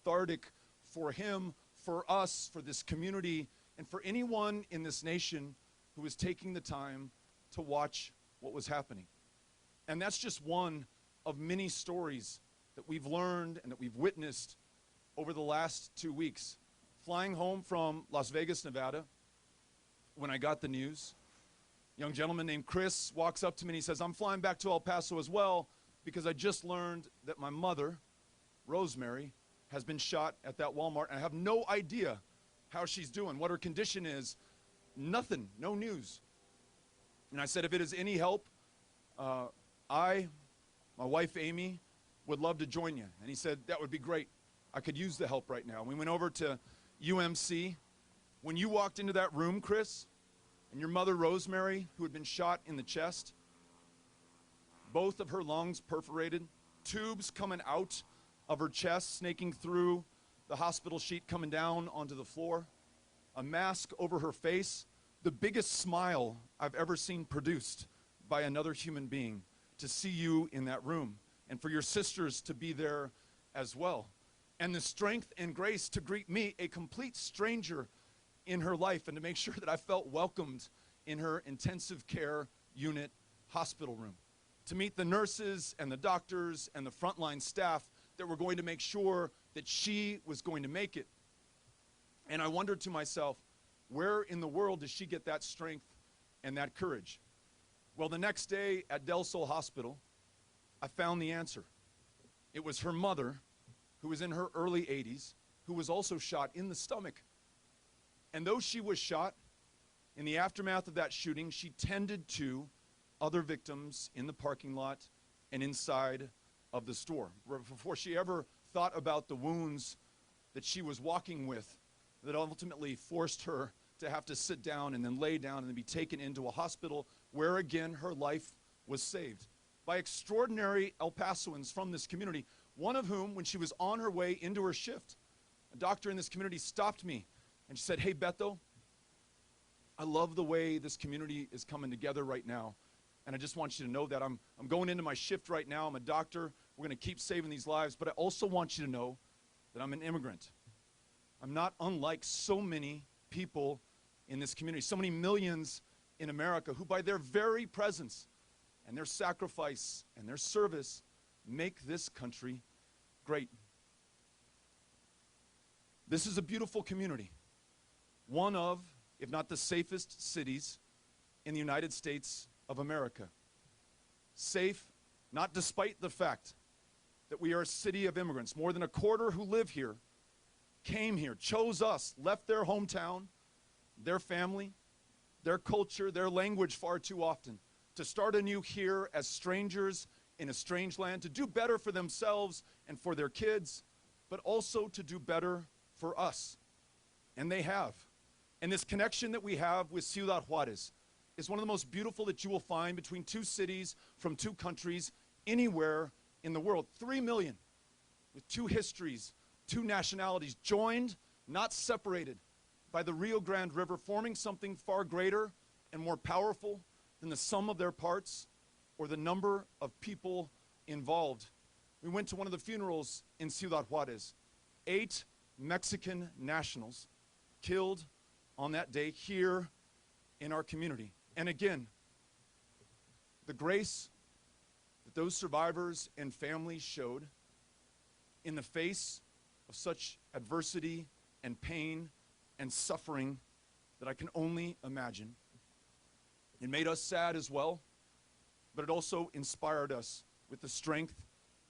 cathartic for him, for us, for this community, and for anyone in this nation who was taking the time to watch what was happening. And that's just one of many stories that we've learned and that we've witnessed over the last 2 weeks. Flying home from Las Vegas, Nevada, when I got the news, a young gentleman named Chris walks up to me and he says, I'm flying back to El Paso as well because I just learned that my mother, Rosemary, has been shot at that Walmart, and I have no idea how she's doing, what her condition is. Nothing, no news. And I said, if it is any help, my wife Amy, would love to join you. And he said, that would be great. I could use the help right now. We went over to UMC. When you walked into that room, Chris, and your mother, Rosemary, who had been shot in the chest, both of her lungs perforated, tubes coming out of her chest, snaking through the hospital sheet, coming down onto the floor, a mask over her face, the biggest smile I've ever seen produced by another human being, to see you in that room, and for your sisters to be there as well. And the strength and grace to greet me, a complete stranger in her life, and to make sure that I felt welcomed in her intensive care unit hospital room. To meet the nurses and the doctors and the frontline staff that were going to make sure that she was going to make it. And I wondered to myself, where in the world does she get that strength and that courage? Well, the next day at Del Sol Hospital, I found the answer. It was her mother, who was in her early 80s, who was also shot in the stomach. And though she was shot, in the aftermath of that shooting, she tended to other victims in the parking lot and inside of the store, before she ever thought about the wounds that she was walking with that ultimately forced her to have to sit down and then lay down and then be taken into a hospital where again her life was saved by extraordinary El Pasoans from this community, one of whom, when she was on her way into her shift, a doctor in this community stopped me and she said, hey Beto, I love the way this community is coming together right now. And I just want you to know that I'm going into my shift right now. I'm a doctor. We're going to keep saving these lives. But I also want you to know that I'm an immigrant. I'm not unlike so many people in this community, so many millions in America who by their very presence and their sacrifice and their service make this country great. This is a beautiful community. One of, if not the safest cities in the United States of America. Safe, not despite the fact that we are a city of immigrants. More than a quarter who live here came here, chose us, left their hometown, their family, their culture, their language far too often, to start anew here as strangers in a strange land, to do better for themselves and for their kids, but also to do better for us. And they have. And this connection that we have with Ciudad Juarez is one of the most beautiful that you will find between two cities from two countries anywhere in the world. 3 million with two histories, two nationalities, joined, not separated, by the Rio Grande River, forming something far greater and more powerful than the sum of their parts or the number of people involved. We went to one of the funerals in Ciudad Juarez. 8 Mexican nationals killed on that day here in our community. And again, the grace that those survivors and families showed in the face of such adversity and pain and suffering that I can only imagine. It made us sad as well, but it also inspired us with the strength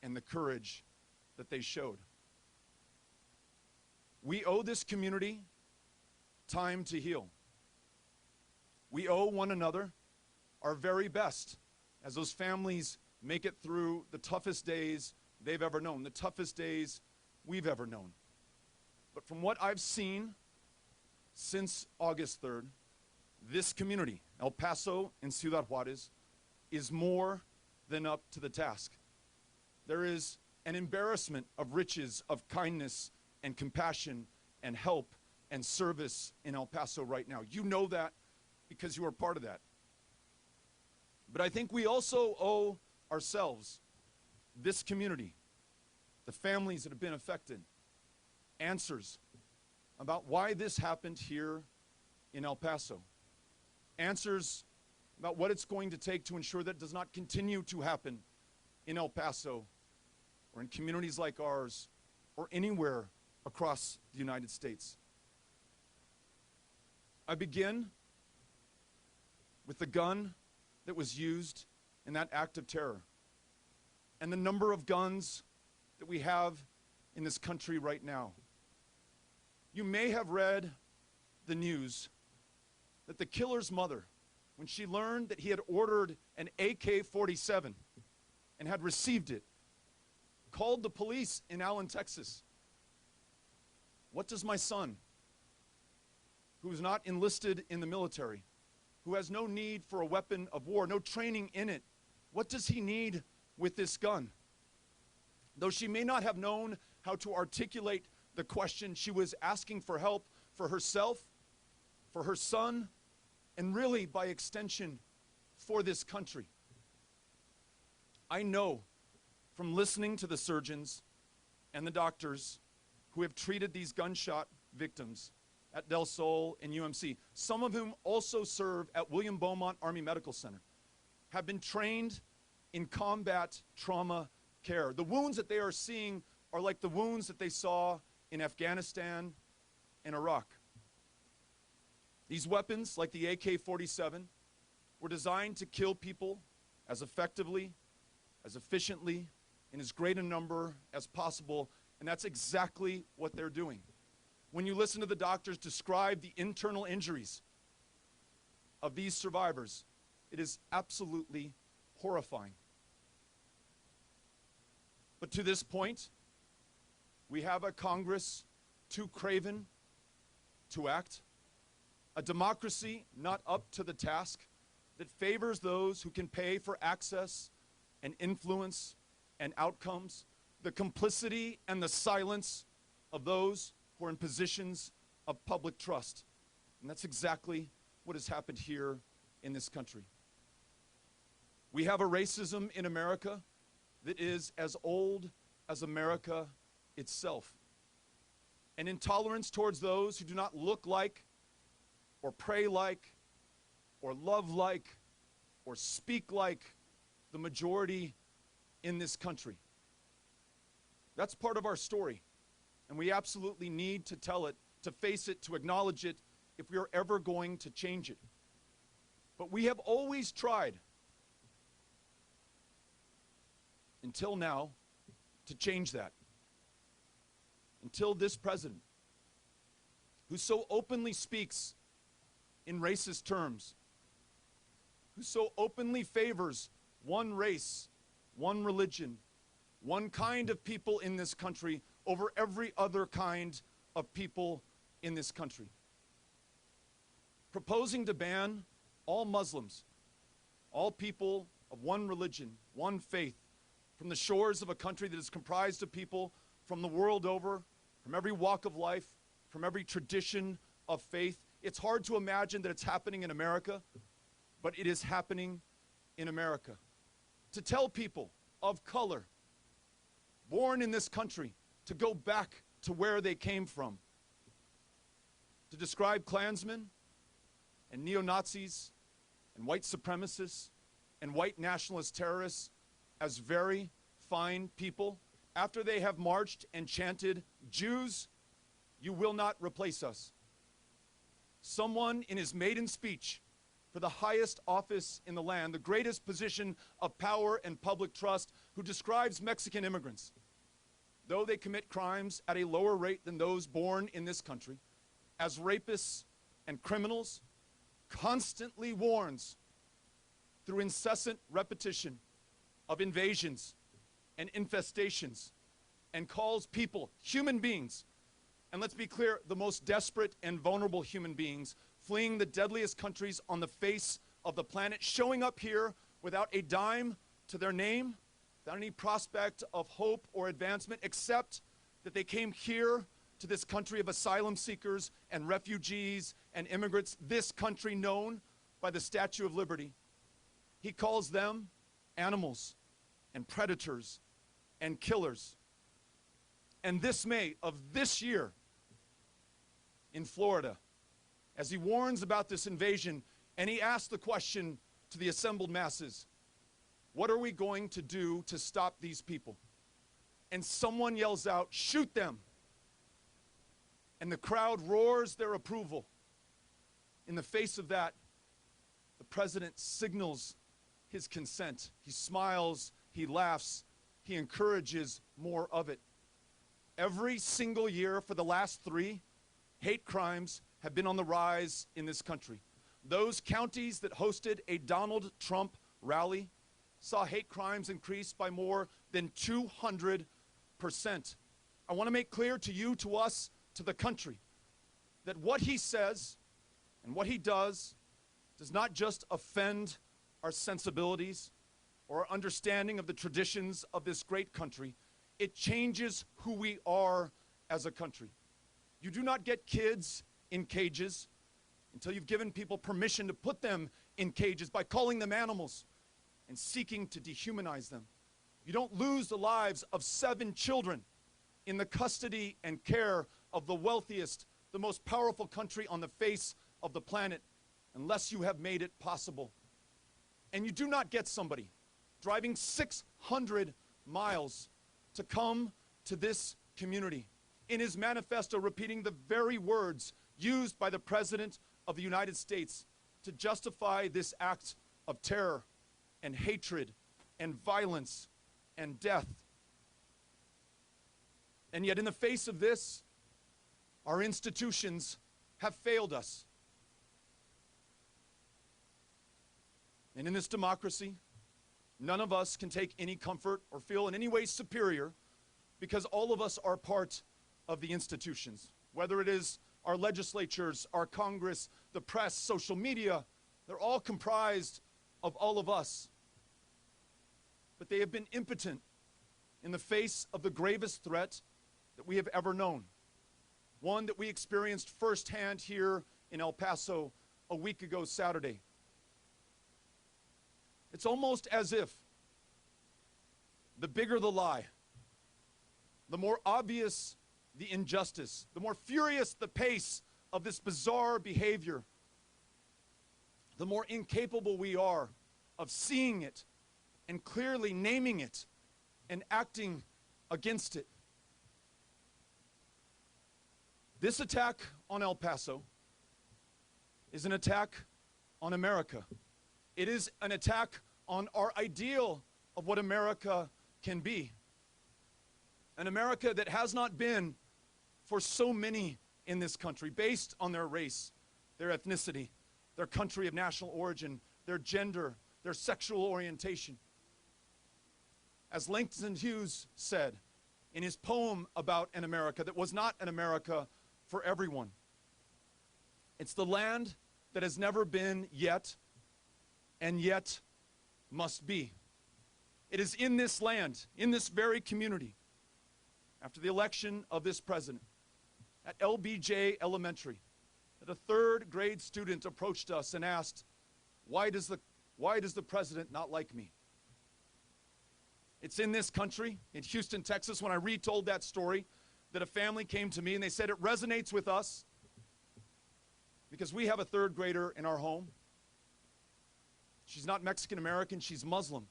and the courage that they showed. We owe this community time to heal. We owe one another our very best as those families make it through the toughest days they've ever known, the toughest days we've ever known. But from what I've seen since August 3rd, this community, El Paso and Ciudad Juarez, is more than up to the task. There is an embarrassment of riches, of kindness and compassion and help and service in El Paso right now. You know that because you are part of that. But I think we also owe ourselves, this community, the families that have been affected, answers about why this happened here in El Paso. Answers about what it's going to take to ensure that it does not continue to happen in El Paso or in communities like ours or anywhere across the United States. I begin with the gun that was used in that act of terror and the number of guns that we have in this country right now. You may have read the news that the killer's mother, when she learned that he had ordered an AK-47 and had received it, called the police in Allen, Texas. What does my son, who is not enlisted in the military, who has no need for a weapon of war, no training in it, what does he need with this gun? Though she may not have known how to articulate the question, she was asking for help for herself, for her son, and really, by extension, for this country. I know from listening to the surgeons and the doctors who have treated these gunshot victims at Del Sol and UMC, some of whom also serve at William Beaumont Army Medical Center, have been trained in combat trauma care. The wounds that they are seeing are like the wounds that they saw in Afghanistan and Iraq. These weapons, like the AK-47, were designed to kill people as effectively, as efficiently, in as great a number as possible, and that's exactly what they're doing. When you listen to the doctors describe the internal injuries of these survivors, it is absolutely horrifying. But to this point, we have a Congress too craven to act, a democracy not up to the task, that favors those who can pay for access and influence and outcomes, the complicity and the silence of those who are in positions of public trust. And that's exactly what has happened here in this country. We have a racism in America that is as old as America itself. An intolerance towards those who do not look like, or pray like, or love like, or speak like the majority in this country. That's part of our story, and we absolutely need to tell it, to face it, to acknowledge it, if we are ever going to change it. But we have always tried, until now, to change that. Until this president, who so openly speaks in racist terms, who so openly favors one race, one religion, one kind of people in this country over every other kind of people in this country. Proposing to ban all Muslims, all people of one religion, one faith, from the shores of a country that is comprised of people from the world over, from every walk of life, from every tradition of faith. It's hard to imagine that it's happening in America, but it is happening in America. To tell people of color, born in this country, to go back to where they came from. To describe Klansmen and neo-Nazis and white supremacists and white nationalist terrorists as very fine people after they have marched and chanted, "Jews, you will not replace us." Someone in his maiden speech for the highest office in the land, the greatest position of power and public trust, who describes Mexican immigrants, though they commit crimes at a lower rate than those born in this country, as rapists and criminals, constantly warns through incessant repetition of invasions and infestations, and calls people, human beings, and let's be clear, the most desperate and vulnerable human beings, fleeing the deadliest countries on the face of the planet, showing up here without a dime to their name, without any prospect of hope or advancement, except that they came here to this country of asylum seekers and refugees and immigrants, this country known by the Statue of Liberty. He calls them animals and predators and killers. And this May of this year in Florida, as he warns about this invasion, and he asks the question to the assembled masses, what are we going to do to stop these people? And someone yells out, shoot them. And the crowd roars their approval. In the face of that, the president signals his consent. He smiles, he laughs, he encourages more of it. Every single year for the last 3, hate crimes have been on the rise in this country. Those counties that hosted a Donald Trump rally saw hate crimes increase by more than 200%. I want to make clear to you, to us, to the country, that what he says and what he does not just offend our sensibilities or our understanding of the traditions of this great country. It changes who we are as a country. You do not get kids in cages until you've given people permission to put them in cages by calling them animals and seeking to dehumanize them. You don't lose the lives of 7 children in the custody and care of the wealthiest, the most powerful country on the face of the planet unless you have made it possible. And you do not get somebody driving 600 miles to come to this community in his manifesto repeating the very words used by the President of the United States to justify this act of terror and hatred and violence and death. And yet in the face of this, our institutions have failed us. And in this democracy, none of us can take any comfort or feel in any way superior because all of us are part of the institutions. Whether it is our legislatures, our Congress, the press, social media, they're all comprised of all of us. But they have been impotent in the face of the gravest threat that we have ever known. One that we experienced firsthand here in El Paso a week ago Saturday. It's almost as if the bigger the lie, the more obvious the injustice, the more furious the pace of this bizarre behavior, the more incapable we are of seeing it and clearly naming it and acting against it. This attack on El Paso is an attack on America. It is an attack on our ideal of what America can be. An America that has not been for so many in this country based on their race, their ethnicity, their country of national origin, their gender, their sexual orientation. As Langston Hughes said in his poem about an America that was not an America for everyone, it's the land that has never been yet and yet must be. It is in this land, in this very community, after the election of this president, at LBJ Elementary, that a 3rd grade student approached us and asked, why does the president not like me? It's in this country, in Houston, Texas, when I retold that story, that a family came to me and they said it resonates with us because we have a 3rd grader in our home. She's not Mexican American, she's Muslim.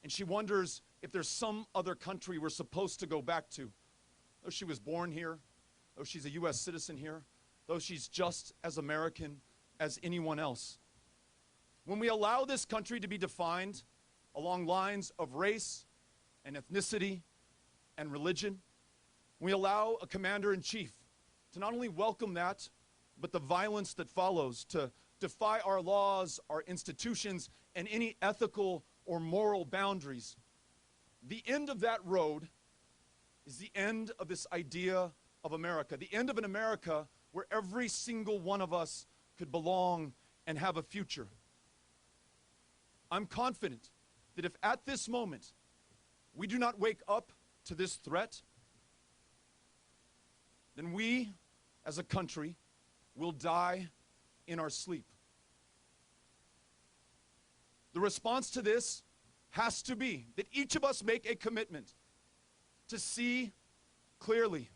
And she wonders if there's some other country we're supposed to go back to. Though she was born here, though she's a U.S. citizen here, though she's just as American as anyone else. When we allow this country to be defined along lines of race and ethnicity and religion, we allow a commander-in-chief to not only welcome that, but the violence that follows, to defy our laws, our institutions, and any ethical or moral boundaries. The end of that road is the end of this idea of America, the end of an America where every single one of us could belong and have a future. I'm confident that if at this moment we do not wake up to this threat, then we as a country will die in our sleep. The response to this has to be that each of us make a commitment to see clearly,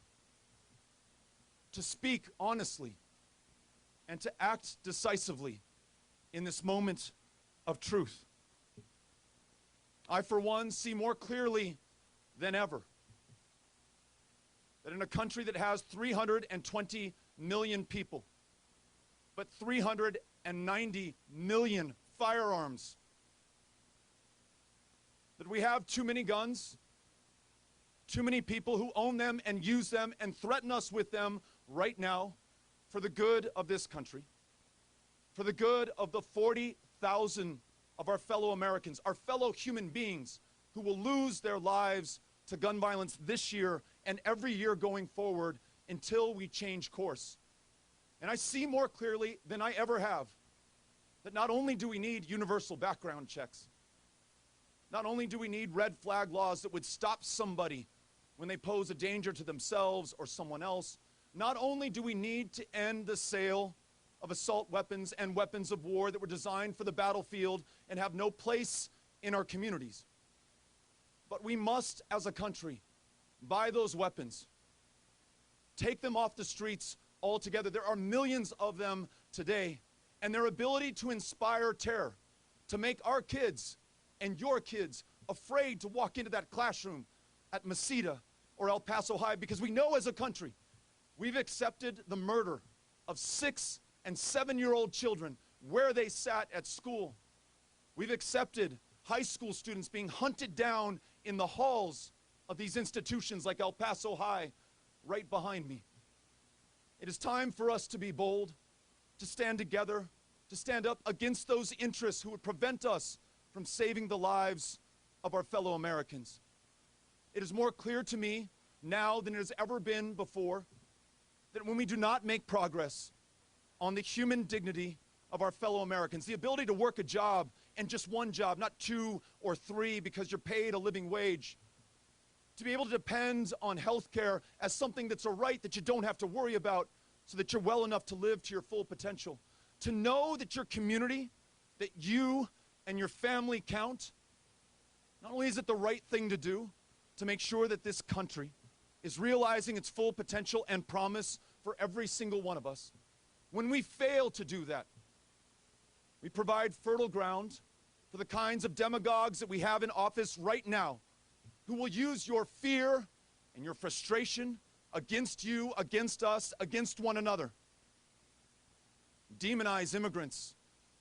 to speak honestly, and to act decisively in this moment of truth. I, for one, see more clearly than ever that in a country that has 320 million people, but 390 million firearms, that we have too many guns, too many people who own them and use them and threaten us with them right now for the good of this country, for the good of the 40,000 of our fellow Americans, our fellow human beings who will lose their lives to gun violence this year and every year going forward until we change course. And I see more clearly than I ever have that not only do we need universal background checks, not only do we need red flag laws that would stop somebody when they pose a danger to themselves or someone else, not only do we need to end the sale of assault weapons and weapons of war that were designed for the battlefield and have no place in our communities, but we must, as a country, buy those weapons, take them off the streets altogether. There are millions of them today, and their ability to inspire terror, to make our kids and your kids afraid to walk into that classroom at Mesita or El Paso High, because we know as a country we've accepted the murder of 6- and 7-year-old children where they sat at school. We've accepted high school students being hunted down in the halls of these institutions like El Paso High right behind me. It is time for us to be bold, to stand together, to stand up against those interests who would prevent us from saving the lives of our fellow Americans. It is more clear to me now than it has ever been before that when we do not make progress on the human dignity of our fellow Americans, the ability to work a job and just one job, not 2 or 3 because you're paid a living wage, to be able to depend on health care as something that's a right that you don't have to worry about so that you're well enough to live to your full potential, to know that your community, that you and your family count. Not only is it the right thing to do to make sure that this country is realizing its full potential and promise for every single one of us, when we fail to do that, we provide fertile ground for the kinds of demagogues that we have in office right now who will use your fear and your frustration against you, against us, against one another. Demonize immigrants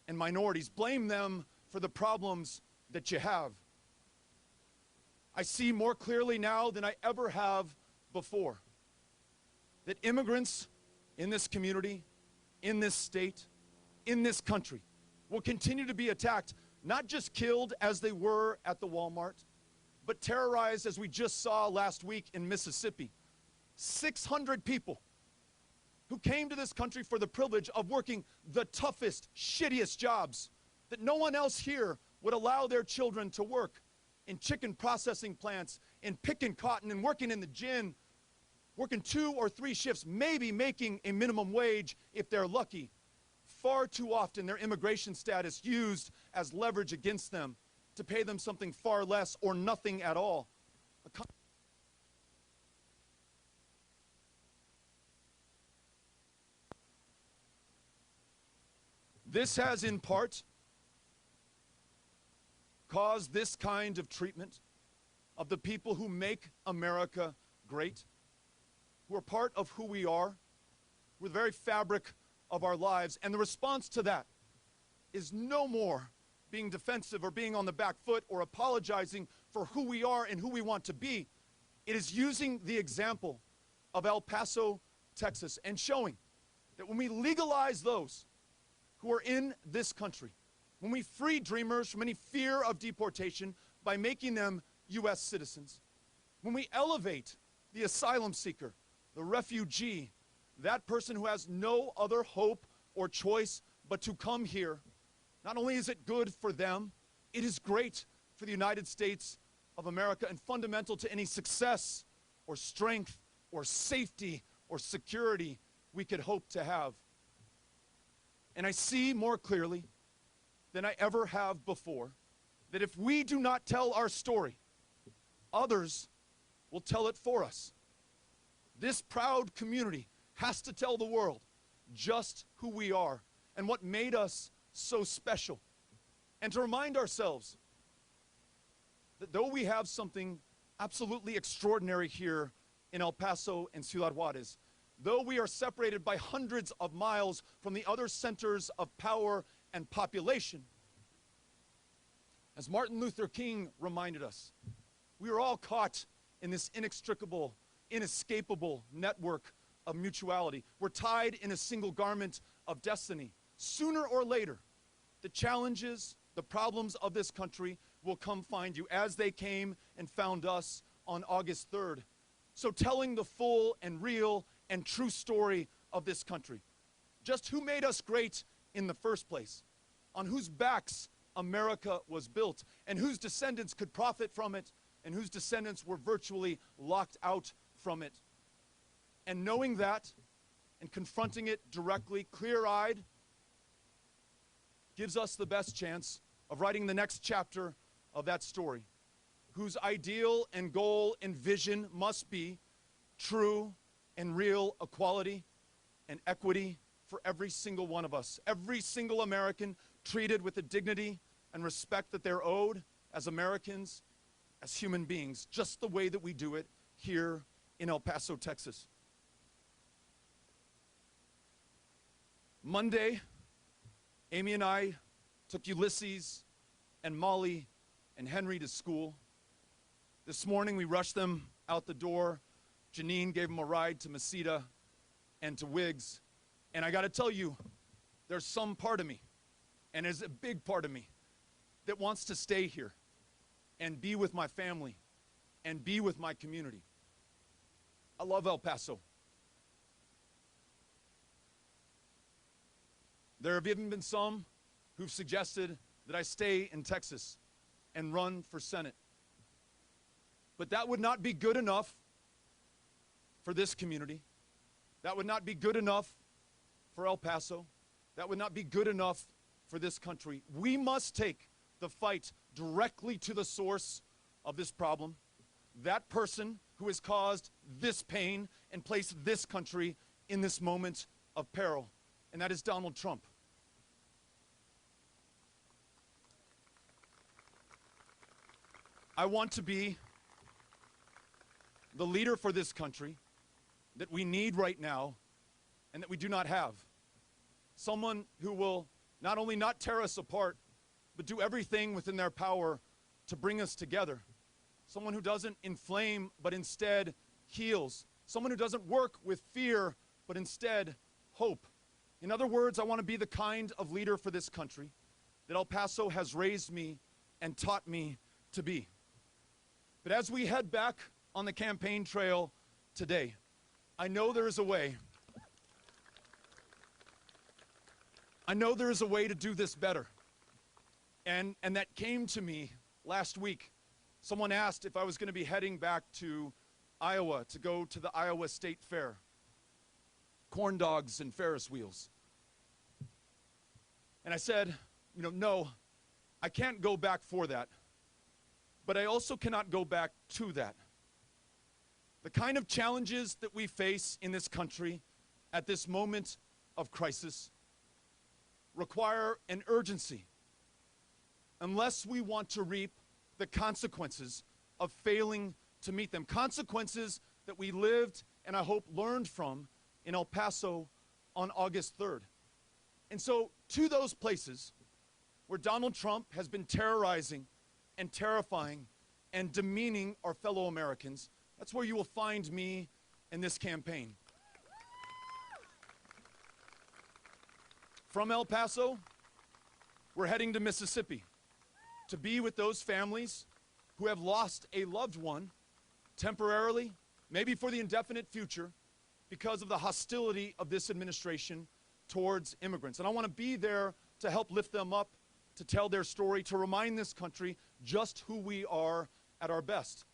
and minorities. Blame them for the problems that you have. I see more clearly now than I ever have before that immigrants in this community, in this state, in this country will continue to be attacked, not just killed as they were at the Walmart, but terrorized as we just saw last week in Mississippi. 600 people who came to this country for the privilege of working the toughest, shittiest jobs that no one else here would allow their children to work, in chicken processing plants, in picking cotton and working in the gin, working 2 or 3 shifts, maybe making a minimum wage if they're lucky. Far too often their immigration status used as leverage against them to pay them something far less or nothing at all. This has in part caused this kind of treatment of the people who make America great, who are part of who we are, who are the very fabric of our lives. And the response to that is no more being defensive or being on the back foot or apologizing for who we are and who we want to be. It is using the example of El Paso, Texas, and showing that when we legalize those who are in this country, when we free dreamers from any fear of deportation by making them U.S. citizens, when we elevate the asylum seeker, the refugee, that person who has no other hope or choice but to come here, not only is it good for them, it is great for the United States of America and fundamental to any success or strength or safety or security we could hope to have. And I see more clearly than I ever have before that if we do not tell our story, others will tell it for us. This proud community has to tell the world just who we are and what made us so special. And to remind ourselves that though we have something absolutely extraordinary here in El Paso and Ciudad Juarez, though we are separated by hundreds of miles from the other centers of power and population, as Martin Luther King reminded us, we are all caught in this inextricable, inescapable network of mutuality. We're tied in a single garment of destiny. Sooner or later, the challenges, the problems of this country will come find you, as they came and found us on August 3rd. So telling the full and real and true story of this country, just who made us great in the first place, on whose backs America was built, and whose descendants could profit from it, and whose descendants were virtually locked out from it. And knowing that and confronting it directly, clear-eyed, gives us the best chance of writing the next chapter of that story, whose ideal and goal and vision must be true and real equality and equity for every single one of us, every single American treated with the dignity and respect that they're owed as Americans, as human beings, just the way that we do it here in El Paso, Texas. Monday, Amy and I took Ulysses and Molly and Henry to school. This morning we rushed them out the door. Janine gave them a ride to Mesita and to Wiggs. And I gotta tell you, there's some part of me, and there's a big part of me, that wants to stay here and be with my family and be with my community. I love El Paso. There have even been some who've suggested that I stay in Texas and run for Senate. But that would not be good enough for this community. That would not be good enough for El Paso. That would not be good enough for this country. We must take the fight directly to the source of this problem, that person who has caused this pain and placed this country in this moment of peril, and that is Donald Trump. I want to be the leader for this country that we need right now and that we do not have. Someone who will not only not tear us apart, but do everything within their power to bring us together. Someone who doesn't inflame, but instead heals. Someone who doesn't work with fear, but instead hope. In other words, I want to be the kind of leader for this country that El Paso has raised me and taught me to be. But as we head back on the campaign trail today, I know there is a way. I know there is a way to do this better. And that came to me last week. Someone asked if I was going to be heading back to Iowa to go to the Iowa State Fair. Corn dogs and Ferris wheels. And I said, no, I can't go back for that. But I also cannot go back to that. The kind of challenges that we face in this country at this moment of crisis require an urgency, unless we want to reap the consequences of failing to meet them. Consequences that we lived and I hope learned from in El Paso on August 3rd. And so to those places where Donald Trump has been terrorizing and terrifying and demeaning our fellow Americans, that's where you will find me in this campaign. From El Paso, we're heading to Mississippi to be with those families who have lost a loved one temporarily, maybe for the indefinite future, because of the hostility of this administration towards immigrants. And I want to be there to help lift them up, to tell their story, to remind this country just who we are at our best.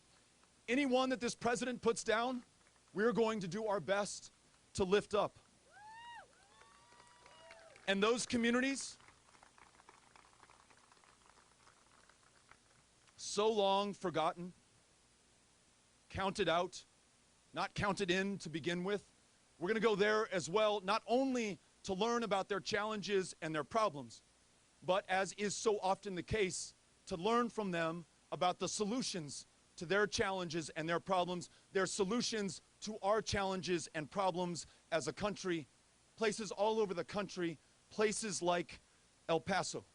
Anyone that this president puts down, we're going to do our best to lift up. And those communities, so long forgotten, counted out, not counted in to begin with. We're going to go there as well, not only to learn about their challenges and their problems, but as is so often the case, to learn from them about the solutions to their challenges and their problems, their solutions to our challenges and problems as a country, places all over the country, places like El Paso.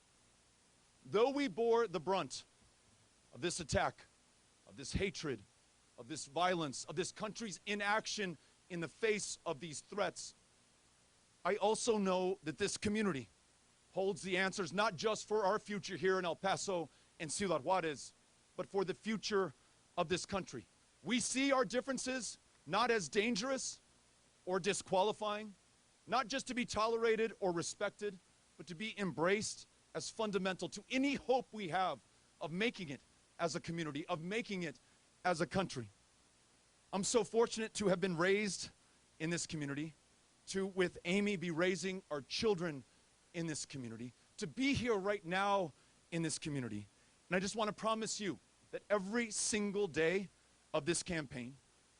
Though we bore the brunt of this attack, of this hatred, of this violence, of this country's inaction in the face of these threats, I also know that this community holds the answers not just for our future here in El Paso and Ciudad Juarez, but for the future of this country. We see our differences not as dangerous or disqualifying, not just to be tolerated or respected, but to be embraced as fundamental to any hope we have of making it as a community, of making it as a country. I'm so fortunate to have been raised in this community, to, with Amy, be raising our children in this community, to be here right now in this community. And I just want to promise you that every single day of this campaign,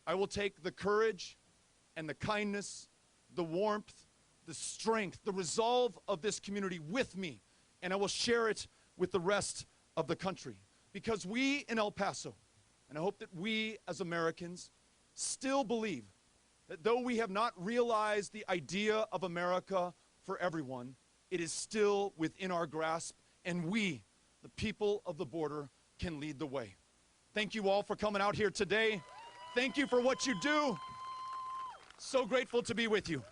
I will take the courage and the kindness, the warmth, the strength, the resolve of this community with me, and I will share it with the rest of the country. Because we in El Paso, and I hope that we as Americans still believe that though we have not realized the idea of America for everyone, it is still within our grasp, and we, the people of the border, can lead the way. Thank you all for coming out here today. Thank you for what you do. So grateful to be with you.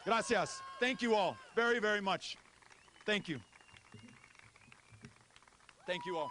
Gracias. Thank you all very, very much. Thank you. Thank you all.